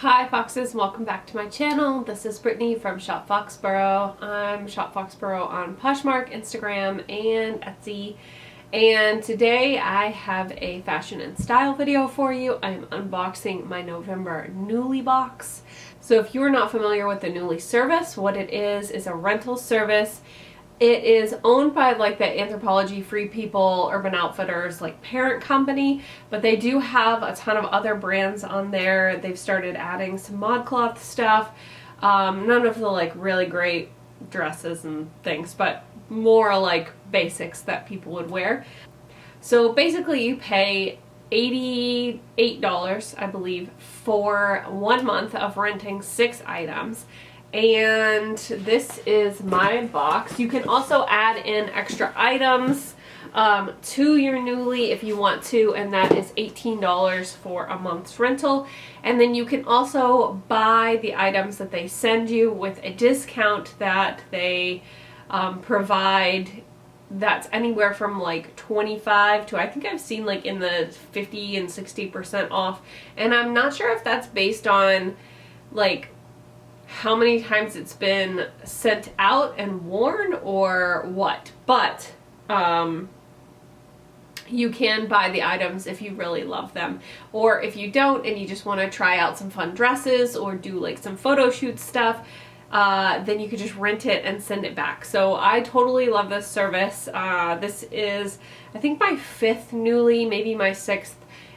Hi Foxes, welcome back to my channel. This is Brittany from SHOPFOXBURROW. I'm SHOPFOXBURROW on Poshmark, Instagram, and Etsy. And today I have a fashion and style video for you. I'm unboxing my November Nuuly box. So if you are not familiar with the Nuuly service, what it is a rental service. It is owned by like the Anthropologie, Free People, Urban Outfitters like parent company, but they do have a ton of other brands on there. They've started adding some ModCloth stuff, none of the like really great dresses and things, but more like basics that people would wear. So basically you pay $88, I believe, for 1 month of renting 6 items. And this is my box. You can also add in extra items to your Nuuly if you want to, and that is $18 for a month's rental. And then you can also buy the items that they send you with a discount that they provide. That's anywhere from like 25 to, I think I've seen like in the 50 and 60% off. And I'm not sure if that's based on like how many times it's been sent out and worn or what, but you can buy the items if you really love them, or if you don't and you just want to try out some fun dresses or do like some photo shoot stuff, then you could just rent it and send it back. So I totally love this service. This is, I think, my 5th Nuuly, maybe my 6th,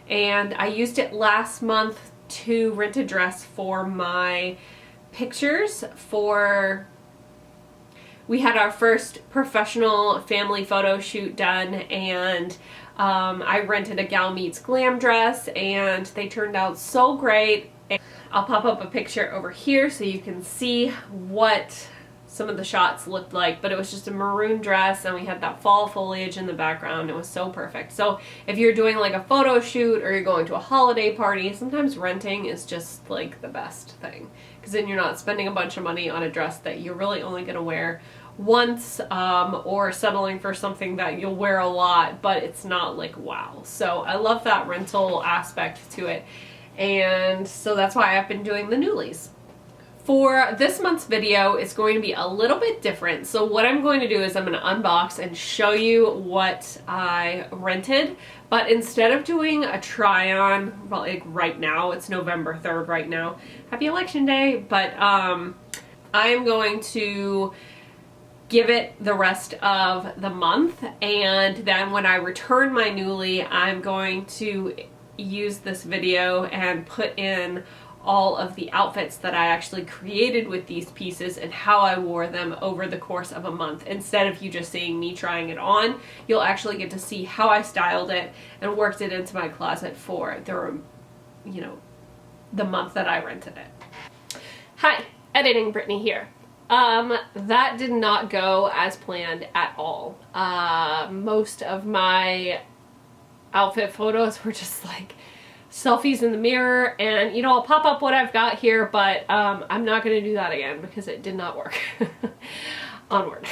and I used it last month to rent a dress for my pictures for, we had our first professional family photo shoot done, and I rented a Gal Meets Glam dress and they turned out so great. I'll pop up a picture over here so you can see what some of the shots looked like, but it was just a maroon dress and we had that fall foliage in the background. It was so perfect. So if you're doing like a photo shoot or you're going to a holiday party, sometimes renting is just like the best thing, because then you're not spending a bunch of money on a dress that you're really only going to wear once, or settling for something that you'll wear a lot but it's not like wow. So I love that rental aspect to it, and so that's why I've been doing the Nuulys. For this month's video, it's going to be a little bit different. So what I'm going to do is I'm going to unbox and show you what I rented, but instead of doing a try on, well, like right now, it's November 3rd right now, happy election day, but I'm going to give it the rest of the month, and then when I return my Nuuly, I'm going to use this video and put in all of the outfits that I actually created with these pieces and how I wore them over the course of a month. Instead of you just seeing me trying it on, you'll actually get to see how I styled it and worked it into my closet for the, you know, the month that I rented it. Hi, editing Brittany here. That did not go as planned at all. Most of my outfit photos were just like selfies in the mirror, and you know, I'll pop up what I've got here, but I'm not going to do that again because it did not work. Onward.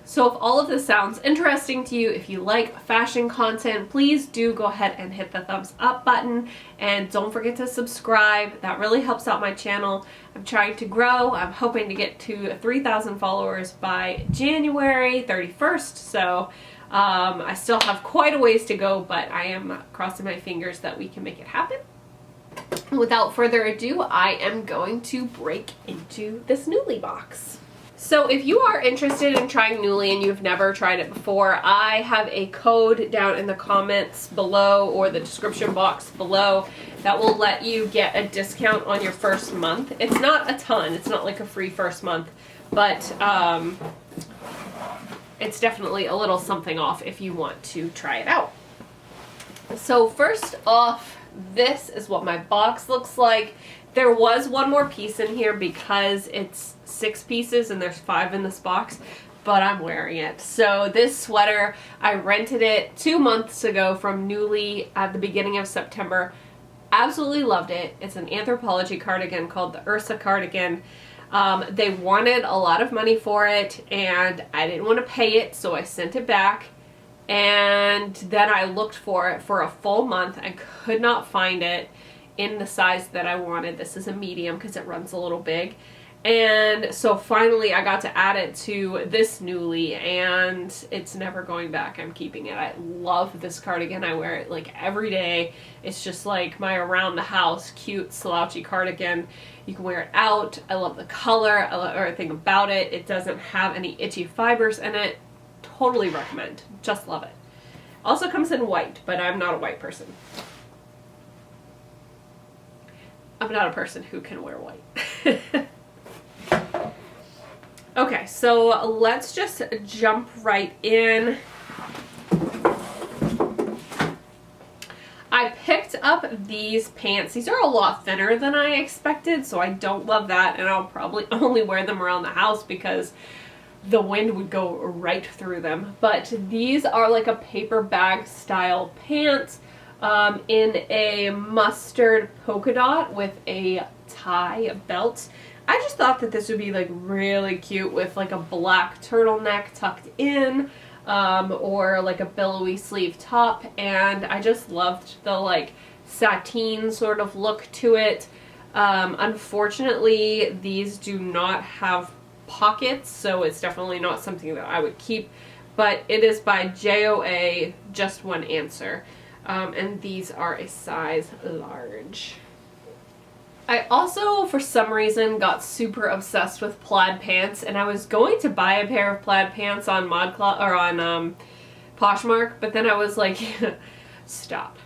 So if all of this sounds interesting to you, if you like fashion content, please do go ahead and hit the thumbs up button, and don't forget to subscribe. That really helps out my channel. I'm trying to grow. I'm hoping to get to 3,000 followers by January 31st, so I still have quite a ways to go, but I am crossing my fingers that we can make it happen. Without further ado, I am going to break into this Nuuly box. So if you are interested in trying Nuuly and you've never tried it before, I have a code down in the comments below or the description box below that will let you get a discount on your first month. It's not a ton, it's not like a free first month, but it's definitely a little something off if you want to try it out. So first off, this is what my box looks like. There was one more piece in here because it's 6 pieces and there's 5 in this box, but I'm wearing it. So this sweater, I rented it 2 months ago from Nuuly at the beginning of September. Absolutely loved it. It's an Anthropologie cardigan called the Ursa cardigan. They wanted a lot of money for it and I didn't want to pay it, so I sent it back, and then I looked for it for a full month and could not find it. in the size that I wanted. This is a medium because it runs a little big. And so finally I got to add it to this Nuuly, and it's never going back. I'm keeping it. I love this cardigan. I wear it like every day. It's just like my around the house cute slouchy cardigan. You can wear it out. I love the color. I love everything about it. It doesn't have any itchy fibers in it. Totally recommend. Just love it. Also comes in white, but I'm not a white person. I'm not a person who can wear white. Okay, so let's just jump right in. I picked up these pants. These are a lot thinner than I expected, so I don't love that, and I'll probably only wear them around the house because the wind would go right through them. But these are like a paper bag style pants in a mustard polka dot with a tie belt. I just thought that this would be like really cute with like a black turtleneck tucked in, or like a billowy sleeve top, and I just loved the like sateen sort of look to it. Unfortunately, these do not have pockets, so it's definitely not something that I would keep, but it is by JOA, Just One Answer, and these are a size large. I also, for some reason, got super obsessed with plaid pants, and I was going to buy a pair of plaid pants on ModCloth or on Poshmark, but then I was like, stop.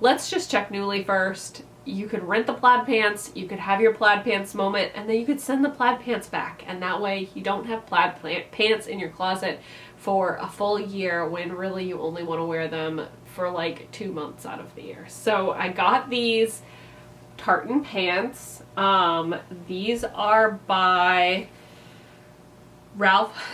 Let's just check Nuuly first. You could rent the plaid pants, you could have your plaid pants moment, and then you could send the plaid pants back, and that way you don't have plaid pants in your closet for a full year when really you only want to wear them for like 2 months out of the year. So I got these tartan pants. These are by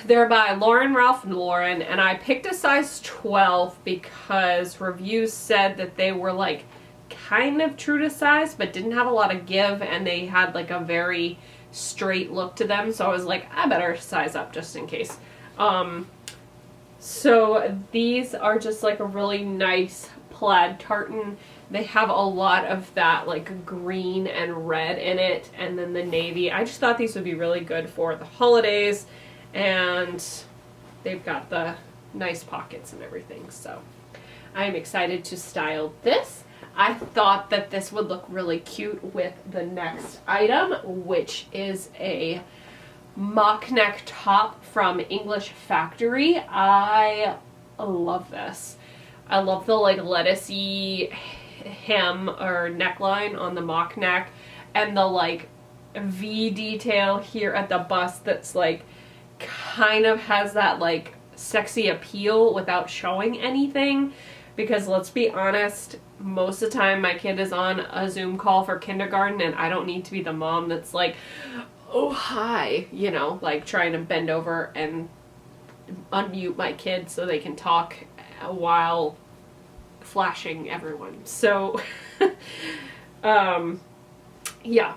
they're by Ralph Lauren, and I picked a size 12 because reviews said that they were like kind of true to size but didn't have a lot of give, and they had like a very straight look to them, so I was like, I better size up just in case. So these are just like a really nice plaid tartan. They have a lot of that like green and red in it, and then the navy. I just thought these would be really good for the holidays, and they've got the nice pockets and everything, so I'm excited to style this. I thought that this would look really cute with the next item, which is a mock neck top from English Factory. I love this. I love the like lettucey hem or neckline on the mock neck, and the like V detail here at the bust that's like kind of has that like sexy appeal without showing anything, because let's be honest, most of the time my kid is on a Zoom call for kindergarten, and I don't need to be the mom that's like, oh hi, you know, like trying to bend over and unmute my kid so they can talk while flashing everyone. So yeah,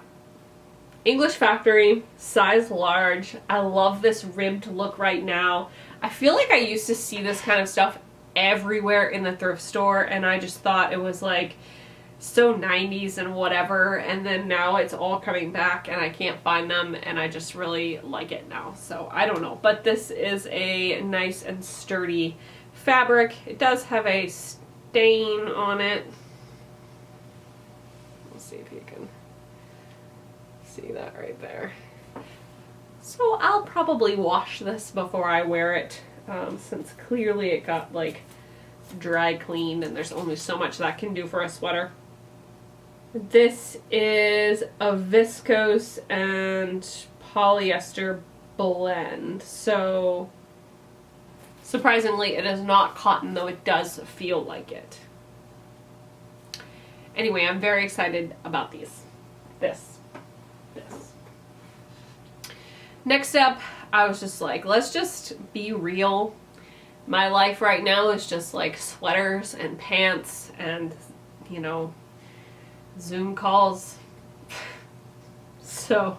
English Factory, size large. I love this ribbed look right now. I feel like I used to see this kind of stuff everywhere in the thrift store, and I just thought it was like so 90s and whatever, and then now it's all coming back and I can't find them, and I just really like it now. So I don't know, but this is a nice and sturdy fabric. It does have a stain on it. Let's see if you can see that right there. So I'll probably wash this before I wear it, since clearly it got like dry cleaned, and there's only so much that can do for a sweater. This is a viscose and polyester blend, so surprisingly it is not cotton, though it does feel like it. Anyway, I'm very excited about these. This. Next up, I was just like, let's just be real. My life right now is just like sweaters and pants and, you know, Zoom calls. So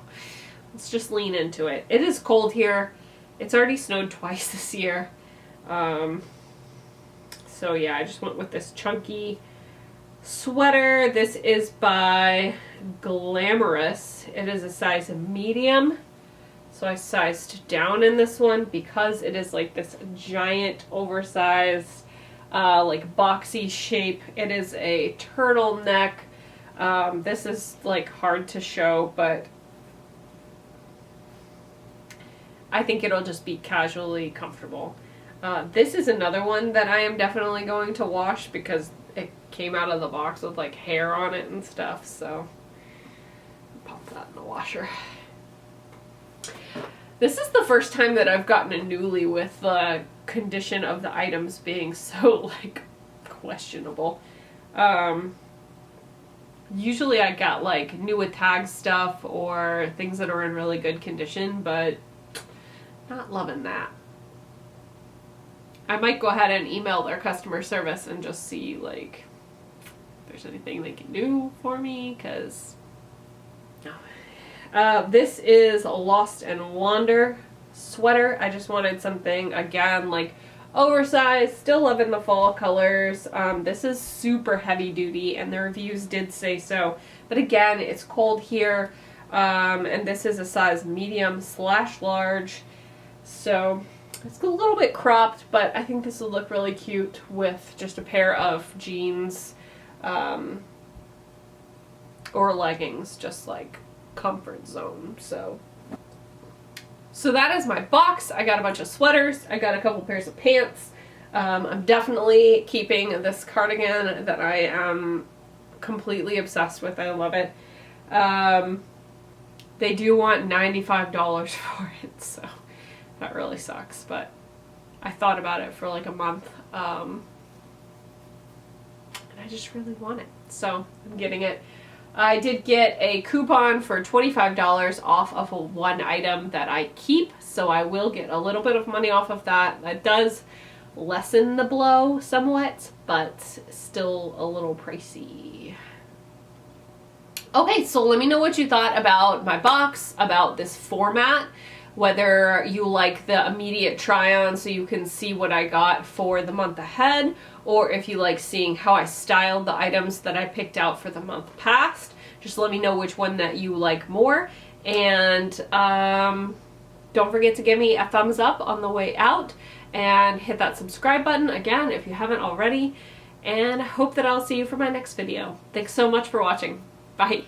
let's just lean into it. It is cold here. It's already snowed twice this year. So yeah, I just went with this chunky sweater. This is by Glamorous. It is a size medium. So I sized down in this one because it is like this giant oversized like boxy shape. It is a turtleneck. This is like hard to show, but I think it'll just be casually comfortable. This is another one that I am definitely going to wash because it came out of the box with like hair on it and stuff, so pop that in the washer. This is the first time that I've gotten a Nuuly with the condition of the items being so like questionable. Usually I got like new with tag stuff or things that are in really good condition, but not loving that. I might go ahead and email their customer service and just see like if there's anything they can do for me, because no. This is a Lost and Wander sweater. I just wanted something, again, like oversized, still loving the fall colors. This is super heavy duty and the reviews did say so, but again, it's cold here, and this is a size medium/large, so it's a little bit cropped, but I think this will look really cute with just a pair of jeans or leggings, just like comfort zone. So that is my box. I got a bunch of sweaters. I got a couple pairs of pants. I'm definitely keeping this cardigan that I am completely obsessed with. I love it. They do want $95 for it, so that really sucks, but I thought about it for like a month, and I just really want it, so I'm getting it. I did get a coupon for $25 off of one item that I keep, so I will get a little bit of money off of that. That does lessen the blow somewhat, but still a little pricey. Okay, so let me know what you thought about my box, about this format, whether you like the immediate try-on so you can see what I got for the month ahead, or if you like seeing how I styled the items that I picked out for the month past. Just let me know which one that you like more, and don't forget to give me a thumbs up on the way out, and hit that subscribe button again if you haven't already, and I hope that I'll see you for my next video. Thanks so much for watching. Bye.